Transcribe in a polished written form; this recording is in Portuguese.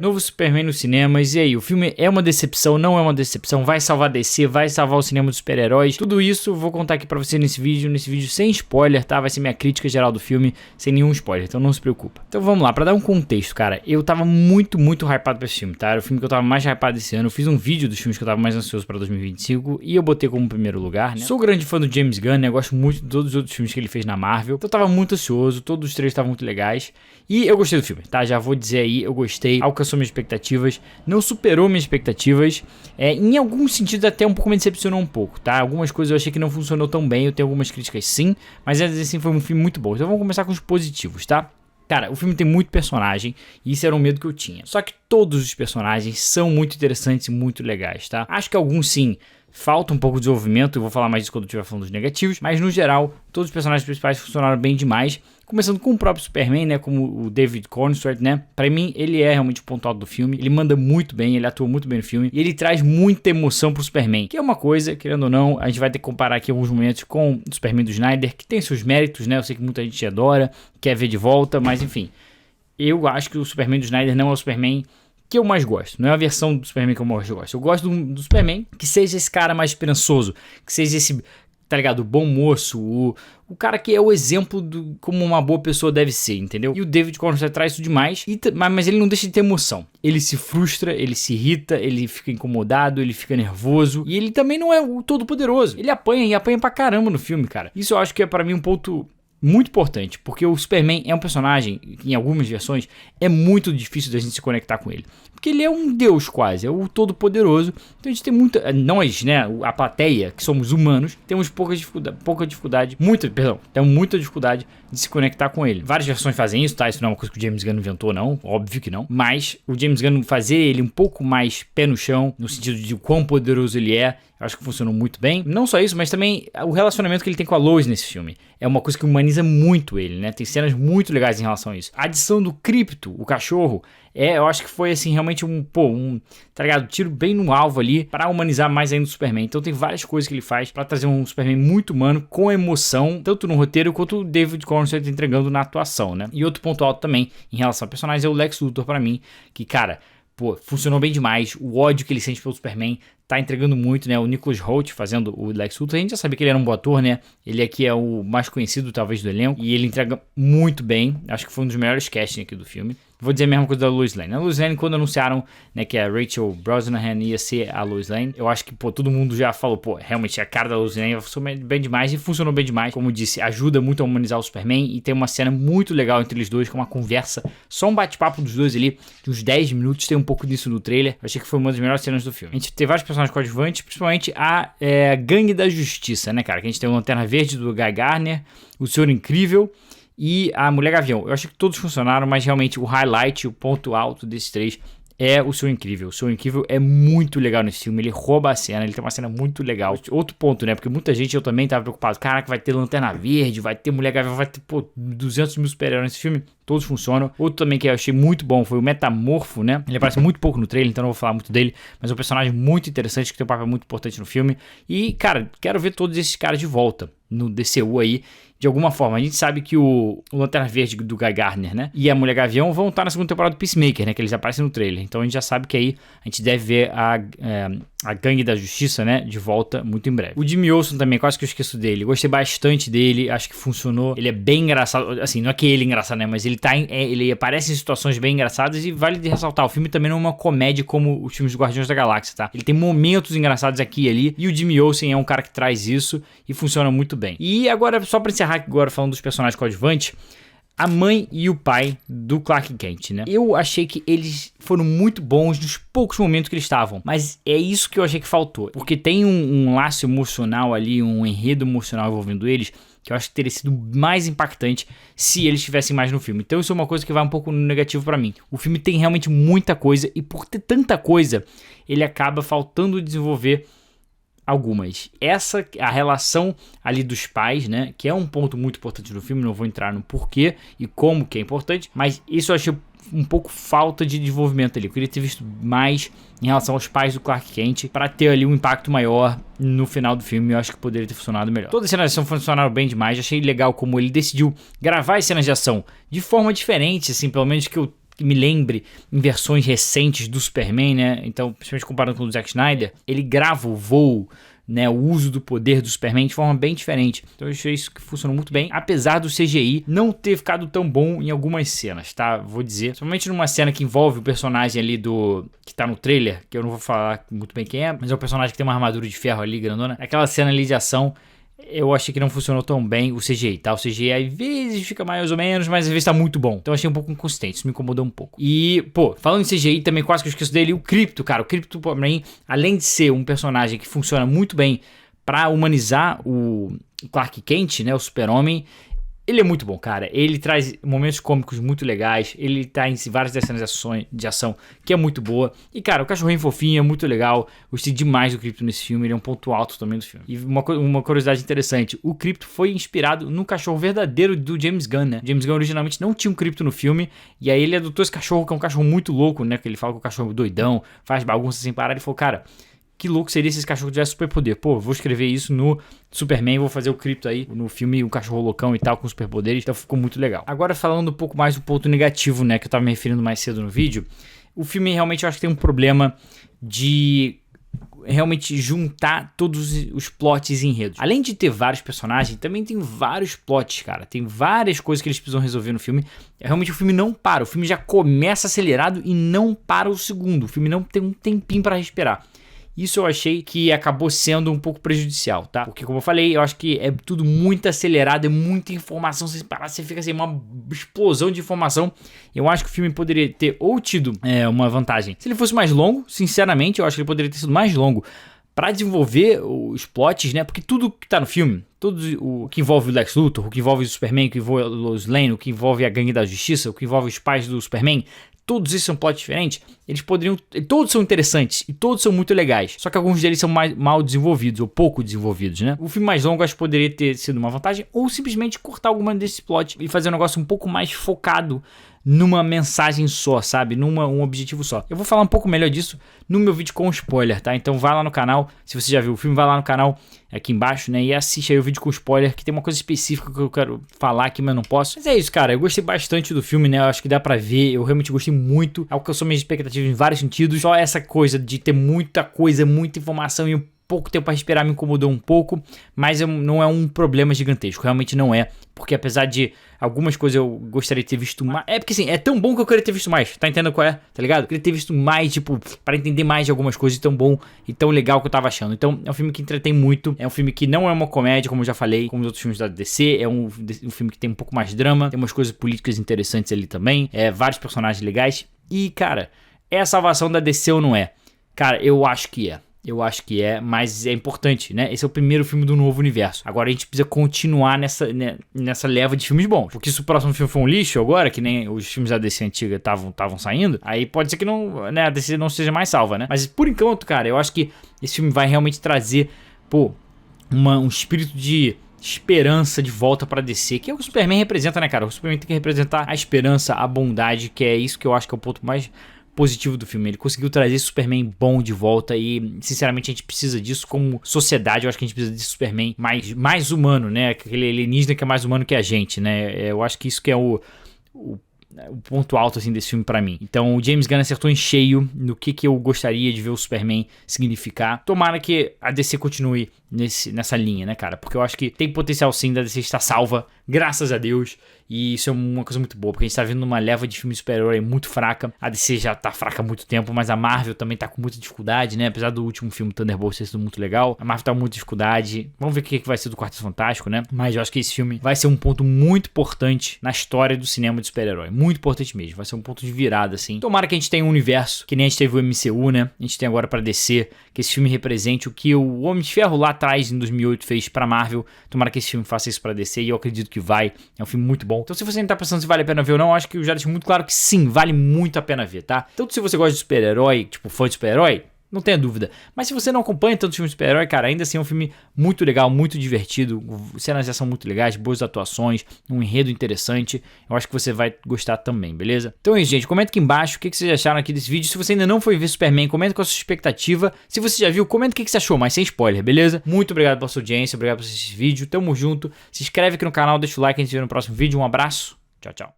Novo Superman nos cinemas, e aí, o filme é uma decepção, não é uma decepção, vai salvar a DC, vai salvar o cinema dos super-heróis, tudo isso eu vou contar aqui pra você nesse vídeo sem spoiler, tá? Vai ser minha crítica geral do filme, sem nenhum spoiler, então não se preocupa. Então vamos lá, pra dar um contexto, cara, eu tava muito hypado pra esse filme, tá? Era o filme que eu tava mais hypado esse ano, eu fiz um vídeo dos filmes que eu tava mais ansioso pra 2025, e eu botei como primeiro lugar, né? Sou grande fã do James Gunn, né? Gosto muito de todos os outros filmes que ele fez na Marvel, então eu tava muito ansioso, todos os três estavam muito legais, e eu gostei do filme, tá? Já vou dizer aí, eu gostei, alcançou minhas expectativas, não superou minhas expectativas, em alguns sentidos até um pouco me decepcionou um pouco, tá? Algumas coisas eu achei que não funcionou tão bem, eu tenho algumas críticas sim, mas assim foi um filme muito bom. Então vamos começar com os positivos, tá? Cara, o filme tem muito personagem e isso era um medo que eu tinha. Só que todos os personagens são muito interessantes e muito legais, tá? Acho que alguns sim falta um pouco de desenvolvimento, eu vou falar mais disso quando eu estiver falando dos negativos, mas no geral, todos os personagens principais funcionaram bem demais, começando com o próprio Superman, né, como o David Cornsworth, né, pra mim ele é realmente o ponto alto do filme, ele manda muito bem, ele atua muito bem no filme, e ele traz muita emoção pro Superman, que é uma coisa, querendo ou não, a gente vai ter que comparar aqui alguns momentos com o Superman do Snyder, que tem seus méritos, né, eu sei que muita gente adora, quer ver de volta, mas enfim, eu acho que o Superman do Snyder não é o Superman que eu mais gosto, não é a versão do Superman que eu mais gosto. Eu gosto do Superman que seja esse cara mais esperançoso, que seja esse, tá ligado, o bom moço, o cara que é o exemplo do como uma boa pessoa deve ser, entendeu? E o David Cornsworth traz isso demais, mas ele não deixa de ter emoção. Ele se frustra, ele se irrita, ele fica incomodado, ele fica nervoso, e ele também não é o todo poderoso. Ele apanha e apanha pra caramba no filme, cara. Isso eu acho que é pra mim um ponto muito importante, porque o Superman é um personagem, em algumas versões, é muito difícil da gente se conectar com ele. Porque ele é um deus quase, é o todo-poderoso. Então a gente tem muita... Nós, né, a plateia, que somos humanos, temos muita dificuldade de se conectar com ele. Várias versões fazem isso, tá? Isso não é uma coisa que o James Gunn inventou, não. Óbvio que não. Mas o James Gunn fazer ele um pouco mais pé no chão, no sentido de quão poderoso ele é, eu acho que funcionou muito bem. Não só isso, mas também o relacionamento que ele tem com a Lois nesse filme. É uma coisa que humaniza muito ele, né? Tem cenas muito legais em relação a isso. A adição do Krypto, o cachorro, eu acho que foi assim, realmente tá ligado? Tiro bem no alvo ali pra humanizar mais ainda o Superman. Então tem várias coisas que ele faz pra trazer um Superman muito humano, com emoção, tanto no roteiro quanto o David Cornsworth entregando na atuação, né? E outro ponto alto também em relação a personagens é o Lex Luthor pra mim, que, cara, funcionou bem demais. O ódio que ele sente pelo Superman tá entregando muito, né? O Nicholas Hoult fazendo o Lex Luthor, a gente já sabia que ele era um bom ator, né? Ele aqui é o mais conhecido, talvez, do elenco, e ele entrega muito bem. Acho que foi um dos melhores castings aqui do filme. Vou dizer a mesma coisa da Lois Lane. A Lois Lane, quando anunciaram, né, que a Rachel Brosnahan ia ser a Lois Lane, eu acho que, todo mundo já falou, realmente a cara da Lois Lane funcionou bem demais, e funcionou bem demais. Como eu disse, ajuda muito a humanizar o Superman, e tem uma cena muito legal entre eles dois, com uma conversa, só um bate-papo dos dois ali, de uns 10 minutos, tem um pouco disso no trailer. Eu achei que foi uma das melhores cenas do filme. A gente tem vários personagens coadjuvantes, principalmente a Gangue da Justiça, né, cara? Que a gente tem o Lanterna Verde do Guy Gardner, o Senhor Incrível e a Mulher Gavião. Eu acho que todos funcionaram, mas realmente o highlight, o ponto alto desses três é o Senhor Incrível. O Senhor Incrível é muito legal nesse filme, ele rouba a cena, ele tem uma cena muito legal. Outro ponto, né, porque muita gente, eu também tava preocupado, caraca, vai ter Lanterna Verde, vai ter Mulher Gavião, vai ter, 200 mil super-heróis nesse filme. Todos funcionam. Outro também que eu achei muito bom foi o Metamorfo, né? Ele aparece muito pouco no trailer, então não vou falar muito dele, mas é um personagem muito interessante, que tem um papel muito importante no filme. E, cara, quero ver todos esses caras de volta no DCU aí, de alguma forma. A gente sabe que o Lanterna Verde do Guy Gardner, né, e a Mulher Gavião vão estar na segunda temporada do Peacemaker, né, que eles aparecem no trailer. Então a gente já sabe que aí a gente deve ver a Gangue da Justiça, né, de volta muito em breve. O Jimmy Olsen também, quase que eu esqueço dele. Gostei bastante dele, acho que funcionou. Ele é bem engraçado, assim, não é que ele é engraçado, né, mas ele aparece em situações bem engraçadas, e vale de ressaltar, o filme também não é uma comédia como os filmes do Guardiões da Galáxia, tá? Ele tem momentos engraçados aqui e ali, e o Jimmy Olsen é um cara que traz isso e funciona muito bem. E agora, só pra encerrar agora falando dos personagens coadjuvantes, a mãe e o pai do Clark Kent, né? Eu achei que eles foram muito bons nos poucos momentos que eles estavam, mas é isso que eu achei que faltou, porque tem um laço emocional ali, um enredo emocional envolvendo eles, que eu acho que teria sido mais impactante se eles estivessem mais no filme. Então isso é uma coisa que vai um pouco no negativo pra mim. O filme tem realmente muita coisa, e por ter tanta coisa, ele acaba faltando desenvolver algumas. A relação ali dos pais, né, que é um ponto muito importante no filme, não vou entrar no porquê e como que é importante, mas isso eu achei um pouco falta de desenvolvimento ali. Eu queria ter visto mais em relação aos pais do Clark Kent para ter ali um impacto maior no final do filme. Eu acho que poderia ter funcionado melhor. Todas as cenas de ação funcionaram bem demais. Achei legal como ele decidiu gravar as cenas de ação de forma diferente, assim, pelo menos que eu que me lembre em versões recentes do Superman, né? Então, principalmente comparando com o Zack Snyder, ele grava o voo, né, o uso do poder do Superman de forma bem diferente. Então eu achei isso que funcionou muito bem, apesar do CGI não ter ficado tão bom em algumas cenas, tá? Vou dizer, principalmente numa cena que envolve o personagem ali que tá no trailer, que eu não vou falar muito bem quem é, mas é o personagem que tem uma armadura de ferro ali, grandona. Aquela cena ali de ação, eu achei que não funcionou tão bem o CGI, tá? O CGI às vezes fica mais ou menos, mas às vezes tá muito bom. Então eu achei um pouco inconsistente, isso me incomodou um pouco. E, pô, falando em CGI, também quase que eu esqueço dele, o Krypto, cara. O Krypto, pra mim, além de ser um personagem que funciona muito bem pra humanizar o Clark Kent, né? O Super-Homem, ele é muito bom, cara. Ele traz momentos cômicos muito legais. Ele tá em várias das cenas de ação que é muito boa. E, cara, o cachorrinho fofinho é muito legal. Gostei demais do Krypto nesse filme. Ele é um ponto alto também do filme. E uma curiosidade interessante. O Krypto foi inspirado no cachorro verdadeiro do James Gunn, né? James Gunn originalmente não tinha um Krypto no filme. E aí ele adotou esse cachorro, que é um cachorro muito louco, né? Que ele fala que o cachorro é doidão, faz bagunça sem parar. Ele falou, cara, que louco seria se esse cachorro tivesse superpoder. Pô, vou escrever isso no Superman, vou fazer o Krypto aí no filme, um cachorro loucão e tal, com superpoderes. Então ficou muito legal. Agora falando um pouco mais do ponto negativo, né, que eu tava me referindo mais cedo no vídeo. O filme realmente eu acho que tem um problema de realmente juntar todos os plots e enredos. Além de ter vários personagens, também tem vários plots, cara. Tem várias coisas que eles precisam resolver no filme. Realmente o filme não para. O filme já começa acelerado e não para o segundo. O filme não tem um tempinho pra respirar. Isso eu achei que acabou sendo um pouco prejudicial, tá? Porque, como eu falei, eu acho que é tudo muito acelerado, é muita informação, sem parar, você fica assim, uma explosão de informação. Eu acho que o filme poderia ter ou tido uma vantagem. Se ele fosse mais longo, sinceramente, eu acho que ele poderia ter sido mais longo pra desenvolver os plots, né? Porque tudo que tá no filme, tudo o que envolve o Lex Luthor, o que envolve o Superman, o que envolve o Lois Lane, o que envolve a Gangue da Justiça, o que envolve os pais do Superman, todos esses são plots diferentes, eles poderiam... Todos são interessantes e todos são muito legais. Só que alguns deles são mal desenvolvidos ou pouco desenvolvidos, né? O filme mais longo acho que poderia ter sido uma vantagem, ou simplesmente cortar alguma desses plots e fazer um negócio um pouco mais focado numa mensagem só, sabe? Um objetivo só. Eu vou falar um pouco melhor disso no meu vídeo com spoiler, tá? Então vai lá no canal, se você já viu o filme, vai lá no canal aqui embaixo, né? E assiste aí o vídeo com spoiler, que tem uma coisa específica que eu quero falar aqui, mas não posso. Mas é isso, cara. Eu gostei bastante do filme, né? Eu acho que dá pra ver. Eu realmente gostei muito. Alcançou minhas expectativas em vários sentidos. Só essa coisa de ter muita coisa, muita informação e um pouco tempo para respirar me incomodou um pouco, mas não é um problema gigantesco, realmente não é, porque apesar de algumas coisas eu gostaria de ter visto mais, porque assim, é tão bom que eu queria ter visto mais, tá entendendo qual é, tá ligado? Eu queria ter visto mais, tipo, para entender mais de algumas coisas, tão bom e tão legal que eu tava achando. Então é um filme que entretém muito, é um filme que não é uma comédia, como eu já falei, como os outros filmes da DC, é um filme que tem um pouco mais de drama, tem umas coisas políticas interessantes ali também, vários personagens legais, e cara, é a salvação da DC ou não é? Cara, eu acho que é. Eu acho que é, mas é importante, né? Esse é o primeiro filme do novo universo. Agora a gente precisa continuar nessa leva de filmes bons. Porque se o próximo filme for um lixo agora, que nem os filmes da DC antiga estavam saindo, aí pode ser que não, né, a DC não seja mais salva, né? Mas por enquanto, cara, eu acho que esse filme vai realmente trazer, pô, um espírito de esperança de volta pra DC, que é o que o Superman representa, né, cara? O Superman tem que representar a esperança, a bondade, que é isso que eu acho que é o ponto mais positivo do filme. Ele conseguiu trazer esse Superman bom de volta e, sinceramente, a gente precisa disso como sociedade. Eu acho que a gente precisa desse Superman mais humano, né? Aquele alienígena que é mais humano que a gente, né? Eu acho que isso que é o ponto alto, assim, desse filme pra mim. Então o James Gunn acertou em cheio no que eu gostaria de ver o Superman significar. Tomara que a DC continue nessa linha, né, cara? Porque eu acho que tem potencial sim da DC estar salva, graças a Deus. E isso é uma coisa muito boa, porque a gente tá vendo uma leva de filme super-herói muito fraca. A DC já tá fraca há muito tempo, mas a Marvel também tá com muita dificuldade, né? Apesar do último filme Thunderbolts ter sido muito legal, a Marvel tá com muita dificuldade. Vamos ver o que vai ser do Quarteto Fantástico, né? Mas eu acho que esse filme vai ser um ponto muito importante na história do cinema de super-herói. Muito importante mesmo. Vai ser um ponto de virada, assim. Tomara que a gente tenha um universo, que nem a gente teve o MCU, né? A gente tem agora pra DC, que esse filme represente o que o Homem de Ferro lá atrás, em 2008, fez pra Marvel. Tomara que esse filme faça isso pra DC e eu acredito que vai. É um filme muito bom. Então se você não tá pensando se vale a pena ver ou não, eu acho que eu já deixei muito claro que sim, vale muito a pena ver, tá? Tanto se você gosta de super-herói, tipo fã de super-herói, não tenha dúvida. Mas se você não acompanha tanto filme de super-herói, cara, ainda assim é um filme muito legal, muito divertido, cenas de ação muito legais, boas atuações, um enredo interessante. Eu acho que você vai gostar também, beleza? Então é isso, gente. Comenta aqui embaixo o que vocês acharam aqui desse vídeo. Se você ainda não foi ver Superman, comenta qual a sua expectativa. Se você já viu, comenta o que você achou, mas sem spoiler, beleza? Muito obrigado pela sua audiência, obrigado por assistir esse vídeo. Tamo junto. Se inscreve aqui no canal, deixa o like, a gente se vê no próximo vídeo. Um abraço. Tchau, tchau.